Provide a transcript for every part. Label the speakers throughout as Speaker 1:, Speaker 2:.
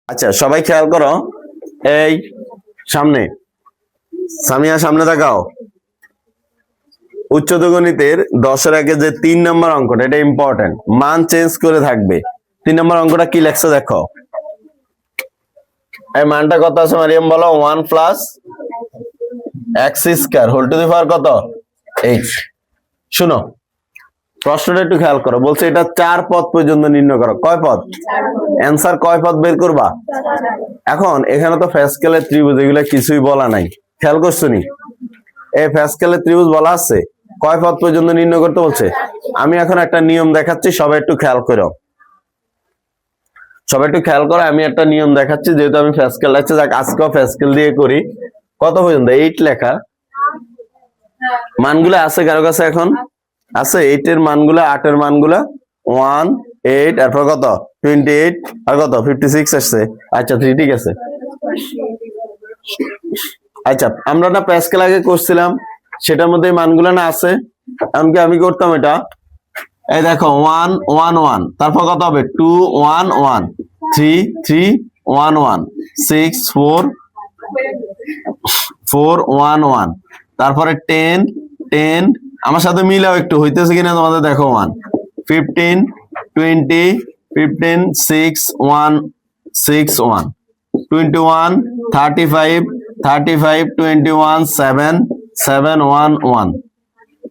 Speaker 1: আচ্ছা সবাই খেয়াল করো, এই সামনে সামিয়া সামনে তাকাও। উচ্চতর গণিতের 10-এর আগে যে 3 নম্বর অঙ্কটা, এটা ইম্পর্টেন্ট, মান চেঞ্জ করে থাকবে। 3 নম্বর অঙ্কটা কি লেখছে দেখো। এই মানটা কত আছে মারিয়াম বলো? 1 plus x square whole to the power কত 8। শুনো প্রশ্নটা একটু খেয়াল করো, বলছে এটা 4 পদ পর্যন্ত নির্ণয় করো। কয় পদ? অ্যান্সার কয় পদ বের করবা? এখন এখানে তো প্যাসকেলের ত্রিভুজ এগুলো কিছুই বলা নাই, খেয়াল করছো নি? এই প্যাসকেলের ত্রিভুজ বলা আছে, কয় পদ পর্যন্ত নির্ণয় করতে বলছে। আমি এখন একটা নিয়ম দেখাচ্ছি, সবাই একটু খেয়াল করো, সবাই একটু খেয়াল করো। আমি একটা নিয়ম দেখাচ্ছি, যেহেতু আমি প্যাসকেল লাগছে, যাক আজকেও প্যাসকেল দিয়ে করি। কত পর্যন্ত? 8 লেখা মানগুলো আছে কারো কাছে? এখন আছে 8 এর মানগুলো, 8 এর মানগুলো 1 8, তারপর কত 28 আর কত 56 আসছে। আচ্ছা ঠিক আছে। আচ্ছা আমরা না প্যাসকেল আগে করছিলাম, সেটার মধ্যে মানগুলো না আছে। এমনকি আমি করতাম এটা, এই দেখো 1 1 1, তারপর কত হবে 2 1 1 3 3 1 1 6 4 4 1 1, তারপরে 10 10, আমার সাথে মিলাও একটু, হইতেছে কিনা তোমাদের দেখো। 1 15 20 15 6 1 6 1 21 35 35 21 7 7 1 1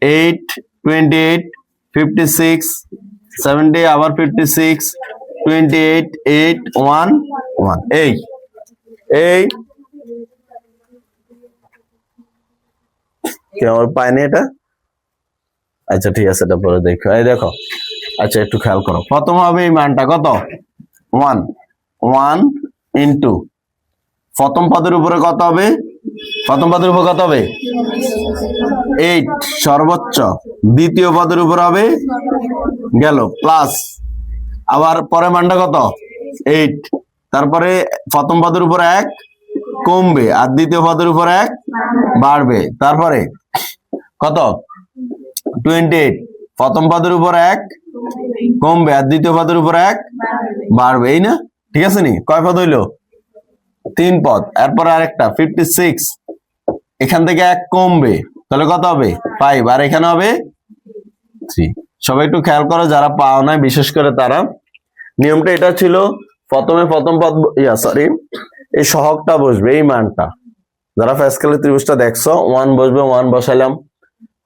Speaker 1: 8 28 56 70 আবার 56 28 8 1 1। এই কেমন পাইনি এটা? আচ্ছা ঠিক আছে, এটা পরে দেখো। এই দেখো, আচ্ছা একটু খেয়াল করো, প্রথম হবে এই মানটা কত 1 1 ইন্টু প্রথম পদের উপরে কত হবে? প্রথম পদের উপর কত হবে 8 সর্বোচ্চ, দ্বিতীয় পদের উপর হবে গেল প্লাস, আবার পরে মানটা কত 8, তারপরে প্রথম পদের উপর 1 কমবে আর দ্বিতীয় পদের উপর 1 বাড়বে, তারপরে কত 28, প্রথম পদের উপর 1 কমবে আর দ্বিতীয় পদের উপর 1 বাড়বে, এই না? ঠিক আছে নি? কয় পদ হইলো? 3 পদ। এরপর আরেকটা 56, এখান থেকে 1 কমবে, তাহলে কত হবে 5, আর এখানে হবে 3। সবাই একটু খেয়াল করো, যারা পাও না বিশেষ করে তারা। নিয়মটা এটা ছিল, প্রথমে প্রথম পদ এই সহগটা বসবে, এই মানটা, যারা প্যাসকেলের ত্রিভুজটা দেখছো 1 বসবে, 1 বসাইলাম,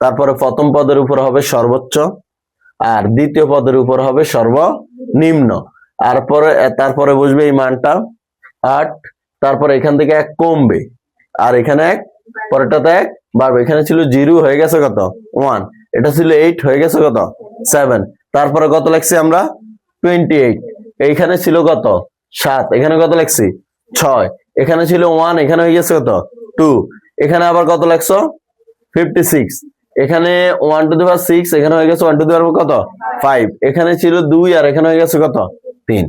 Speaker 1: তারপরে প্রথম পদের উপর হবে সর্বোচ্চ আর দ্বিতীয় পদের উপর হবে সর্বনিম্ন, তারপরে বসবে এই মানটা 8, তারপরে এখান থেকে 1 কমবে আর এখানে 1, পরেরটাতে 1 বাড়বে। এখানে ছিল 0 হয়ে গেছে কত 1, এটা ছিল 8 হয়ে গেছে কত 7, তারপরে কত লাগছে আমরা 28, এইখানে ছিল কত 7, এখানে কত লাগছি 6, এখানে ছিল 1, এখানে হয়ে গেছে কত 2, এখানে আবার কত লাগছো 56, এখানে 1 টু দি পাওয়ার 6, এখানে হয়ে গেছে 1 টু দি পাওয়ার কত 5, এখানে ছিল 2 আর এখানে হয়ে গেছে কত 3।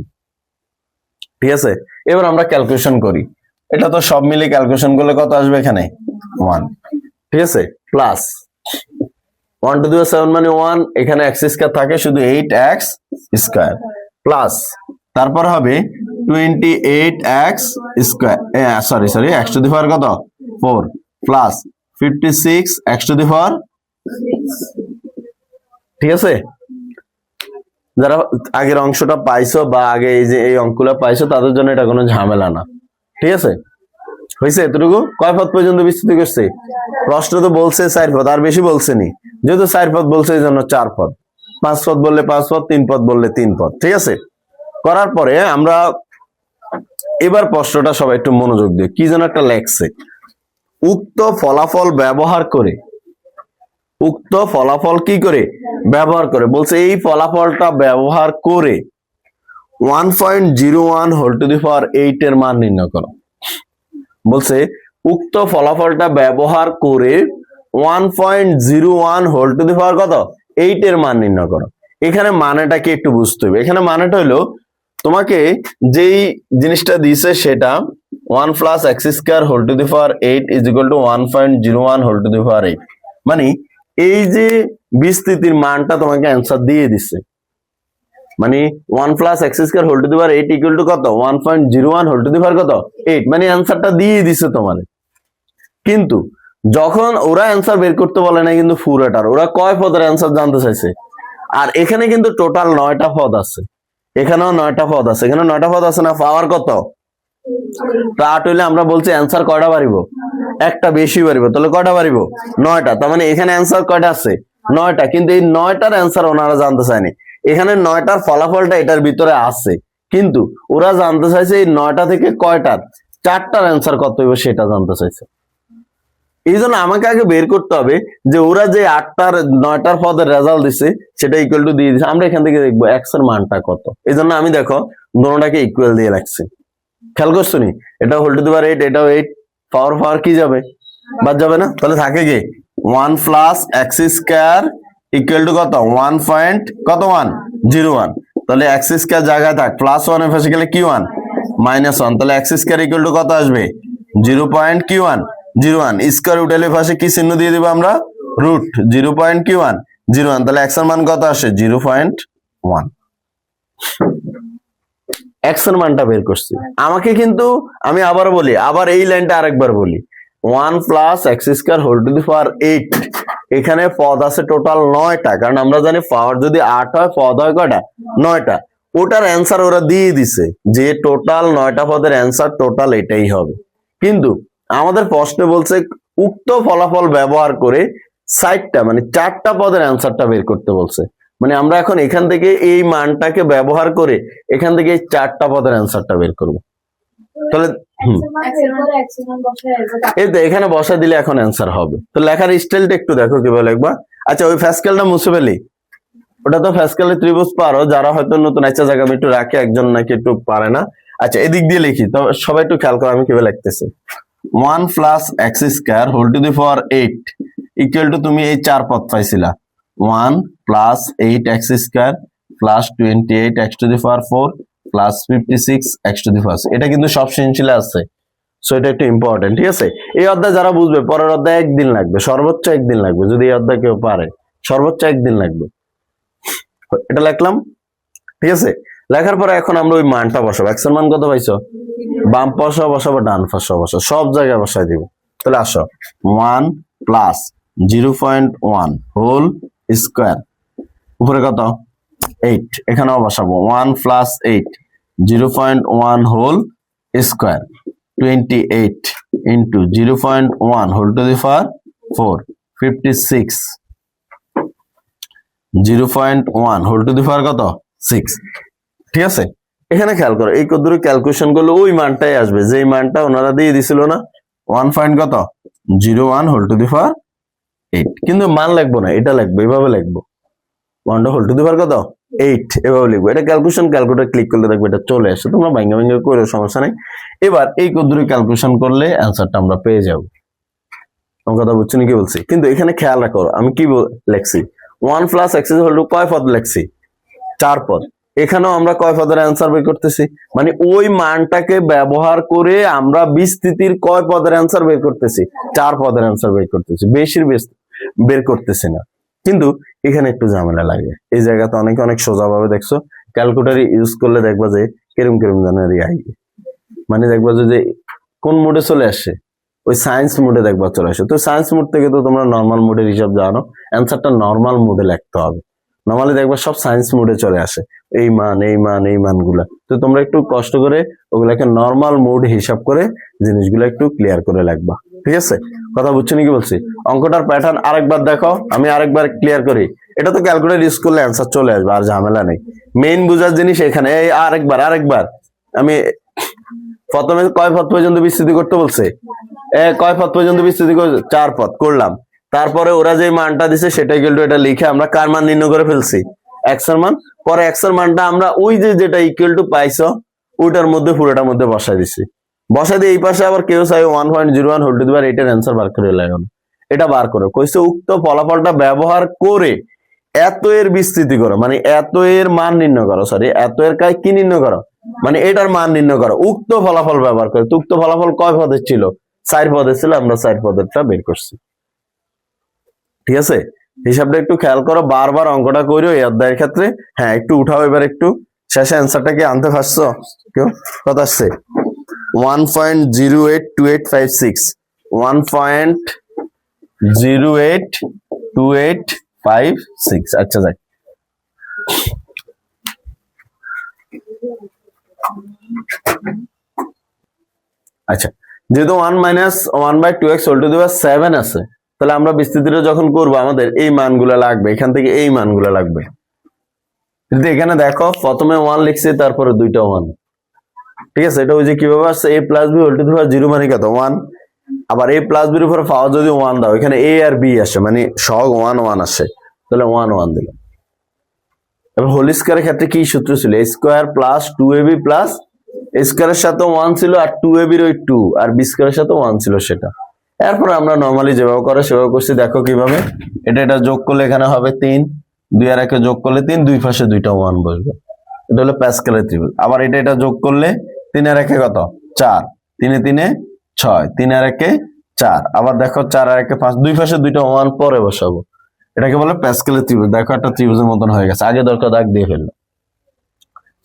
Speaker 1: ঠিক আছে, এবার আমরা ক্যালকুলেশন করি। এটা তো সব মিলে ক্যালকুলেশন করলে কত আসবে? এখানে 1, ঠিক আছে, প্লাস 1 টু দি পাওয়ার 7 মানে 1, এখানে x স্কয়ার থাকে শুধু 8x স্কয়ার, প্লাস তারপর হবে 28x square, sorry x to the power কত 4, প্লাস 56x টু দি পাওয়ার। ঠিক আছে, যারা আগের অংশটা পাইছো বা আগে এই যে এই অঙ্কগুলো পাইছো তাদের জন্য এটা কোনো ঝামেলা না। ঠিক আছে, হয়েছে এতটুকু? কয় পদ পর্যন্ত বিস্তৃত করছে? প্রশ্ন তো বলছে 4 পদ, আর বেশি বলছেনি, যেহেতু 4 পদ বলছে এই জন্য 4 পদ, 5 পদ বললে 5 পদ, 3 পদ বললে 3 পদ। ঠিক আছে, করার পরে আমরা এবার প্রশ্নটা সবাই একটু মনোযোগ দিয়ে, কি যেন একটা লেখছে, উক্ত ফলাফল ব্যবহার করে, উক্ত ফলাফল কি করে ব্যবহার করে, বলছে এই ফলাফলটা ব্যবহার করে 1.01 হোল টু দি পাওয়ার 8 এর মান নির্ণয় করো। বলছে উক্ত ফলাফলটা ব্যবহার করে 1.01 হোল টু দি পাওয়ার কত 8 এর মান নির্ণয় করো। এখানে মানেটাকে একটু বুঝতে হবে। এখানে মানেটা হলো, তোমাকে যেই জিনিসটা দিছে সেটা 1 plus x square whole to the power 8 is equal to 1.01 whole to the power 8, মানে এই যে বিস্তৃতির মানটা তোমাকে অ্যান্সার দিয়ে দিচ্ছে, মানে 1 plus x square whole to the power 8 equal to কত 1.01 হোল টু দি পাওয়ার কত 8, মানে অ্যান্সারটা দিয়ে দিছে তোমারে। কিন্তু যখন ওরা অ্যান্সার বের করতে বলে না কিন্তু পুরোটার, ওরা কয় পদের অ্যান্সার জানতে চাইছে। আর এখানে কিন্তু টোটাল 9টা পদ আছে, এখানেও 9টা পদ আছে, এখানে 9টা পদ আছে না, পাওয়ার কত 8 হইলে আমরা বলছি অ্যান্সার কয়টা বাড়িব, একটা বেশি বাড়িব, তাহলে কয়টা বাড়িব 9টা। তার মানে এখানে অ্যান্সার কয়টা আছে 9টা, কিন্তু এই 9টার অ্যান্সার ওনারা জানতে চায়নি। এখানে 9টার ফলাফলটা এটার ভিতরে আছে, কিন্তু ওরা জানতে চাইছে এই 9টা থেকে কয়টার 4টার অ্যান্সার কত হইব সেটা জানতে চাইছে। এই জন্য আমাকে আগে বের করতে হবে যে ওরা যে 8টার 9টার পদের রেজাল্ট দিছে সেটা ইকুয়াল টু দিয়ে দিছে। আমরা এখান থেকে দেখবো এক্স এর মানটা কত। এই জন্য আমি দেখো দুটোটাকে ইকুয়াল দিয়ে রাখছি, খেয়াল করছো নি, এটা হোল টু দি পাওয়ার 8, এটাও 8, পাওয়ার পাওয়ার কি যাবে, বাদ যাবে না, তাহলে থাকে কি 1 plus x square equal to কত 1.01, তাহলে এক্স স্কয়ার জায়গায় থাক, প্লাস 1 এর পাশে গেলে কি 1 মাইনাস 1, তাহলে এক্স স্কয়ার ইকুয়াল টু কত আসবে 0.01, স্কয়ার রুটের পাশে কি চিহ্ন দিয়ে দিব আমরা, রুট 0.01, তাহলে এক্স এর মান কত আসে 0.1। এক্স এর মানটা বের করছি আমাকে, কিন্তু আমি আবার বলি, আবার এই লাইনটা আরেকবার বলি, 1 plus x square whole to the power 8, এখানে পদ আছে টোটাল 9টা, কারণ আমরা জানি পাওয়ার যদি 8 হয় পদ হয় কয়টা 9টা। ওটার অ্যান্সার ওরা দিয়ে দিছে যে টোটাল 9টা পদের অ্যান্সার টোটাল এটাই হবে। কিন্তু আমাদের প্রশ্নে বলছে উক্ত ফলাফল ব্যবহার করে 60টা মানে 4টা পদের অ্যান্সারটা বের করতে বলছে। মানে আমরা এখন এখান থেকে এই মানটাকে ব্যবহার করে এখান থেকে এই 4টা পদের অ্যান্সারটা বের করব। তাহলে এই তো এখানে বসা দিলে এখন অ্যান্সার হবে। তো লেখার স্টাইলটা একটু দেখো কিভাবে লিখবা। আচ্ছা ওই ফ্যাসকেলটা মুছে ফেলি, ওটা তো ফ্যাসকেলের ত্রিভুজ পারো, যারা হয়তো নতুন আচ্ছা জায়গা আমি একটু রাখি, একজন নাকি একটু পারে না। আচ্ছা এদিক দিয়ে লিখি, তো সবাই একটু খেয়াল করো আমি কিভাবে লিখতেছি। 1 plus x square whole to the power 8 equal to, তুমি এই 4 পদ পাইছিলা 1 plus 8 x square plus 28 x to the power 4 plus 56 x to the power, এটা কিন্তু সব সৃজনশীলে আছে, সো এটা একটু ইম্পর্টেন্ট, ঠিক আছে। এই অধ্যায় যারা বুঝবে পরের অধ্যায় একদিন লাগবে, সর্বোচ্চ একদিন লাগবে, যদি এই অধ্যায় কেউ পারে সর্বোচ্চ একদিন লাগবে। এটা লিখলাম, ঠিক আছে। লেখার পরে এখন আমরা ওই মানটা বসাবো, এক্স এর মান কত পাইছো, বাম পাশে বসাবো ডান পাশে বসাবো, সব জায়গায় বসাই দিব। তাহলে আসো 1 প্লাস 0.1 হোল স্কয়ার, উপরে কত 8, এখানেও বসাবো 1 plus 8 0.1 whole square 28 into 0.1 whole to the power 4 56 0.1 whole to the power কত 6, ঠিক আছে। এখানে খেয়াল করো এই কত দূরে ক্যালকুলেশন করলে ওই মানটাই আসবে, যেই মানটা ওনারা দিয়ে দিছিল না 1.01 হোল টু দি পাওয়ার 8, কিন্তু মান লিখবো না, এটা লিখবো, এইভাবে লিখবো 1 হোল টু দি পাওয়ার কত 8, এভাবে লিখবো। এটা ক্যালকুলেশন ক্যালকুলেটর ক্লিক করলে দেখবে এটা চলে আসে, তোমরা ভাঙ্গা ভাঙ্গা করে সমস্যা নেই। এবার এই কত দূরে ক্যালকুলেশন করলে অ্যান্সারটা আমরা পেয়ে যাবো। আমার কথা বুঝছো কি বলছি, কিন্তু এখানে খেয়াল রাখো আমি কি লিখছি, 1 প্লাস এক্স হোল টু কয় পদ লিখছি 4 পদ, এখানেও আমরা কয় পদের অ্যান্সার বের করতেছি, মানে ওই মানটাকে ব্যবহার করে আমরা বিস্তৃতির কয় পদের অ্যান্সার বের করতেছি 4 পদের অ্যান্সার বের করতেছি, বেশির বের করতেছি না। কিন্তু এখানে একটু ঝামেলা লাগে, এই জায়গাতে অনেকে অনেক সোজা ভাবে দেখছো, ক্যালকুলেটর ইউজ করলে দেখবা যে কিরম জানার মানে দেখবা যে কোন মোডে চলে আসে, ওই সায়েন্স মোডে দেখবা চলে আসে। তো সায়েন্স মোড থেকে তো তোমরা নর্মাল মোডের হিসাব জানো, অ্যান্সারটা নর্মাল মোডে লিখতে হবে। নর্মালি দেখবা সব সায়েন্স মোডে চলে আসে, এই মান এই মান এই মানগুলা, তো তোমরা একটু কষ্ট করে ওগুলাকে নর্মাল মোড হিসাব করে জিনিসগুলো একটু ক্লিয়ার করে লিখবা, ঠিক আছে। কথা বুঝছো নাকি বলছি। অঙ্কটার প্যাটার্ন আরেকবার দেখো, আমি আরেকবার ক্লিয়ার করি, এটা তো ক্যালকুলেটর ইউজ করলে অ্যান্সার চলে আসবে, আর ঝামেলা নেই। মেইন বুঝার জিনিস এখানে, এই আরেকবার আমি প্রথমে কয় পদ পর্যন্ত বিস্তৃতি করতে বলছে, কয় পদ পর্যন্ত বিস্তৃতি করছে 4 পদ করলাম, তারপরে ওরা যে মানটা দিছে সেটাই কিন্তু এটা লিখে আমরা কার মান নির্ণয় করে ফেলছি, এক্স এর মান। পরে এক্স এর মানটা আমরা ওই যে যেটা ইকুয়াল টু পাইছো ওইটার মধ্যে পুরোটার মধ্যে বসাই দিছি, বসাই দিয়ে এই পাশে আবার কেউ চাই 1.01 হোল টু দি পাওয়ার 8 এর অ্যান্সার বার করে লাগলো, এটা বার করে কইছে উক্ত ফলাফলটা ব্যবহার করে এত এর বিস্তৃতি করো, মানে এত এর মান নির্ণয় করো, সরি এত এর কাজ কি নির্ণয় করো, মানে এটার মান নির্ণয় করো উক্ত ফলাফল ব্যবহার করে। উক্ত ফলাফল কয় পদের ছিল 4 পদের ছিল, আমরা 4 পদেরটা বের করছি, ঠিক আছে। হিসাবটা একটু খেয়াল করো, বারবার অঙ্কটা করো এই অধ্যায়ের ক্ষেত্রে। হ্যাঁ একটু উঠাও এবার, একটু শেষে অ্যান্সারটা কি আনতে পারছো কেউ? কত আসছে? 1.082856, 1.082856। আচ্ছা যাই, আচ্ছা যেহেতু 1-1/2x⁻7 আছে, তাহলে আমরা বিস্তৃতিটা যখন করবো আমাদের এই মানগুলো লাগবে, এখান থেকে এই মানগুলো লাগবে। কিন্তু এখানে দেখো প্রথমে 1 লিখছি, তারপরে দুইটা 1, ঠিক আছে? এটা ওই যে কিভাবে আসছে, a + b0 মানে কত? 1। আবার a + b এর উপর পাওয়ার যদি 1 দাও, এখানে a আর b আসে মানে সহগ 1 1 আসে, তাহলে 1 1 দিলাম। এবার হোল স্কয়ারের ক্ষেত্রে কি সূত্র ছিল? a² + 2ab + a স্কয়ারের সাথে 1 ছিল, আর 2ab এর ওই 2, আর b স্কয়ারের সাথে 1 ছিল সেটা। এরপর আমরা নরমালি যেভাবে করে সেভাবে করছি। দেখো কিভাবে, এটা যোগ করলে এখানে হবে 3, 2 আর 1 যোগ করলে 3, দুই পাশে দুইটা 1 বসবে, এটা হলো প্যাসকেলের ত্রিভুজ। আবার এটা যোগ করলে 3 আর 1 কত? 4, 3 এ 3 এ 6, 3 আর 1 4। আবার দেখো 4 আর 1 5, দুই পাশে দুইটা 1 পরে বসাবো, এটাকে বলে প্যাসকেলের ত্রিভুজ। দেখো একটা ত্রিভুজের মতন হয়ে গেছে, আগে দরকার দাগ দিয়ে ফেললো।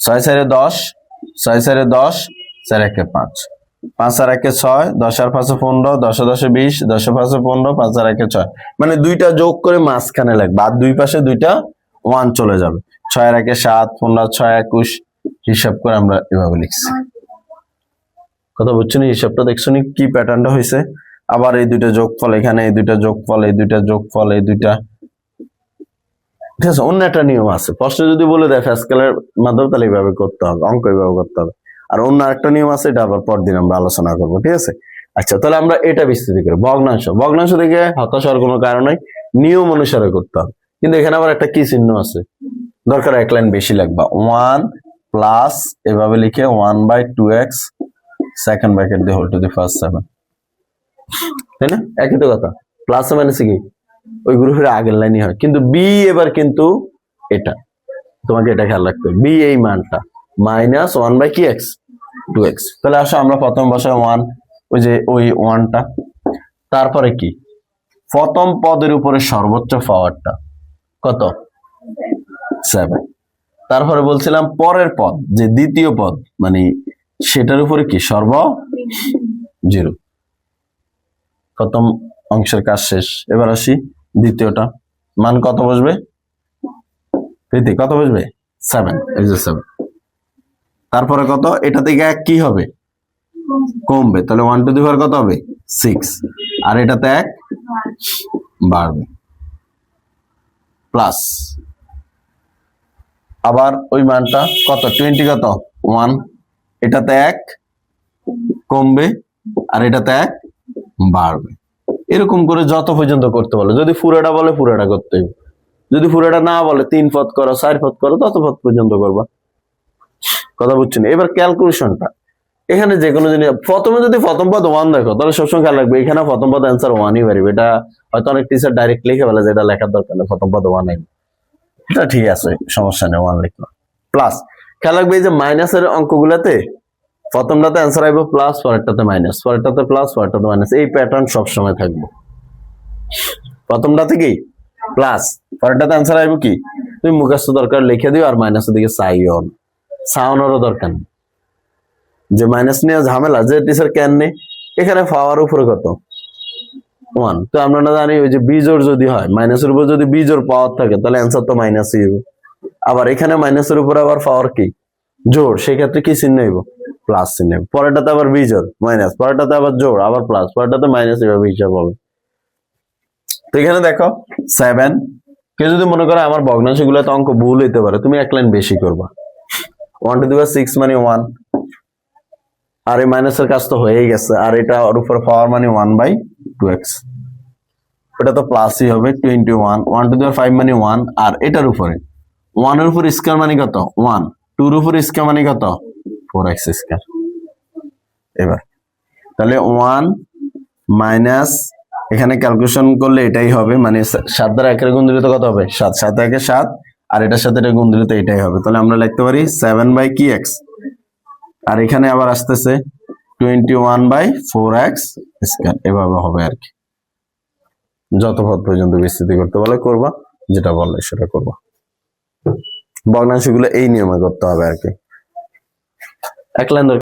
Speaker 1: 6 4 10, 6 4 10, 4 1 5, 5 আর 1 6, 10 আর 5 15, 10 10 20, 10 5 15, 5 আর 1 6, মানে দুইটা যোগ করে মাঝখানে লাগবে, আর দুই পাশে দুইটা 1 চলে যাবে। 6 আর 1 7, 15 6 21, হিসাব করে আমরা এভাবে লিখছি। কথা বুঝছো নি? হিসাবটা দেখছো নি কি প্যাটার্নটা হয়েছে? আবার এই দুইটা যোগফল এখানে, এই দুইটা যোগফল, এই দুইটা যোগফল, এই দুইটা, ঠিক আছে? অন্য একটা নিয়ম আছে, প্রশ্ন যদি বলে দেয় প্যাসকেলের মাধ্যমে, তাহলে এইভাবে করতে হবে, অঙ্ক এইভাবে করতে হবে। আর অন্য একটা নিয়ম আছে, এটা আবার পরদিন আমরা আলোচনা করবো, ঠিক আছে? আচ্ছা তাহলে আমরা এটা বিস্তৃতি করি। ভগ্নাংশ থেকে হতাশ হওয়ার কোনো কারণ নাই, নিয়ম অনুসারে করতে হবে। কিন্তু এখানে আবার একটা কি চিহ্ন আছে, দরকার এক লাইন বেশি লাগবা। 1 প্লাস এভাবে লিখে 1/2x সেকেন্ড ব্র্যাকেট দিয়ে হোল টু দি ফার্স্ট 7, তাই না? একই তো কথা, প্লাস মাইনাসে কি ওই গ্রুপের আগের লাইনই হয়। কিন্তু বি এবার কিন্তু এটা, তোমাকে এটা খেয়াল রাখতে হবে, বি এই মানটা -1/2x। তাহলে আসো আমরা প্রথম বসাই 1, ওই যে ওই 1টা, তারপরে কি প্রথম পদের উপরে সর্বোচ্চ পাওয়ারটা কত? 7। তারপরে বলছিলাম পরের পদ, যে দ্বিতীয় পদ মানে সেটার উপরে কি 0। প্রথম অংশের কাজ শেষ, এবার আসি দ্বিতীয়টা, মান কত বসবে? কত বসবে? 7, এই যে 7। তারপরে কত? এটা থেকে 1 কি হবে? কমবে, তাহলে 1 টু দি পাওয়ার কত হবে? 6, আর এটাতে 1 বাড়বে, প্লাস আবার ওই মানটা কত? 20 কত? 1, এটাতে 1 কমবে, আর এটাতে 1 বাড়বে। এরকম করে যত পর্যন্ত করতে বলে, যদি পুরোটা বলে পুরোটা করতে হবে, যদি পুরোটা না বলে 3 পদ করো 4 পদ করো, তত পদ পর্যন্ত করবা। কথা বুঝছেন? এবার ক্যালকুলেশনটা এখানে যে কোনো জিনিস প্রথমে যদি প্রথম পদ 1 দেখো, তাহলে সবসময় খেয়াল রাখবে এখানে প্রথম পদ অ্যান্সার 1ই বেরোবে। এটা হয়তো অনেক টিচার ডাইরেক্ট লিখে ফেলে যে এটা লেখার দরকার নেই, প্রথম পদ 1 এটা ঠিক আছে, সমস্যা নেই, 1 লিখলাম। প্লাস খেয়াল রাখবে এই যে মাইনাসের অঙ্কগুলোতে প্রথমটাতে অ্যান্সার আইব প্লাস, পরেরটাতে মাইনাস, পরেরটাতে প্লাস, পরেরটাতে মাইনাস, এই প্যাটার্ন সবসময় থাকবে। প্রথমটাতে কি প্লাস, পরেরটাতে অ্যান্সার আইব কি, তুমি মুখস্থ দরকার লিখে দিও, আর মাইনাসের দিকে সাউনেরও দরকার নেই, যে মাইনাস নিয়ে ঝামেলা, যে টিচার কেন নেই। এখানে পাওয়ার উপরে কত? 1। তো আমরা না জানি ওই যে বিজোড় যদি হয়, মাইনাসের উপর যদি বিজোড় পাওয়ার থাকে, তাহলে অ্যান্সার তো মাইনাসই হবে। আবার এখানে মাইনাসের উপর আবার পাওয়ার কি জোড়, সেই ক্ষেত্রে কি চিহ্ন হইব? প্লাস চিহ্ন। পরেরটাতে আবার বিজোড় মাইনাস, পরেরটাতে আবার জোড় আবার প্লাস, পরেরটাতে মাইনাস, এভাবে হিসাব হবে। তো এখানে দেখো 7, কেউ যদি মনে করে আমার ভগ্নাংশ গুলোতে অঙ্ক ভুল হইতে পারে, তুমি এক লাইন বেশি করবা। 1 টু দি পাওয়ার 6 মানে 1, আর এই মাইনাসের কাজ তো হয়েই গেছে, আর এটা ওর উপর পাওয়ার মানে 1/2x, এটা তো প্লাসই হবে 21। 1 টু দি পাওয়ার 5 মানে 1, আর এটার উপরে 1 এর উপর স্কয়ার মানে কত? 1, 2 এর উপর স্কয়ার মানে কত? 4x square. এবার তাহলে 1 মাইনাস, এখানে ক্যালকুলেশন করলে এটাই হবে, মানে 7 দ্বারা 1 এর গুণ দিলে তো কত হবে? 7, 7 1 7, আর এটার সাথে এটা গুণ দিলে তো এটাই হবে। তাহলে আমরা লিখতে পারি 7/x, আর এখানে আবার আসতেছে 21/4x স্কয়ার, এভাবে হবে আর কি। যত পদ পর্যন্ত বিস্তৃতি করতে বলে করবা, যেটা বললে সেটা করবা। ভগ্নাংশগুলো এই নিয়মে করতে হবে আর কি। এক লাইন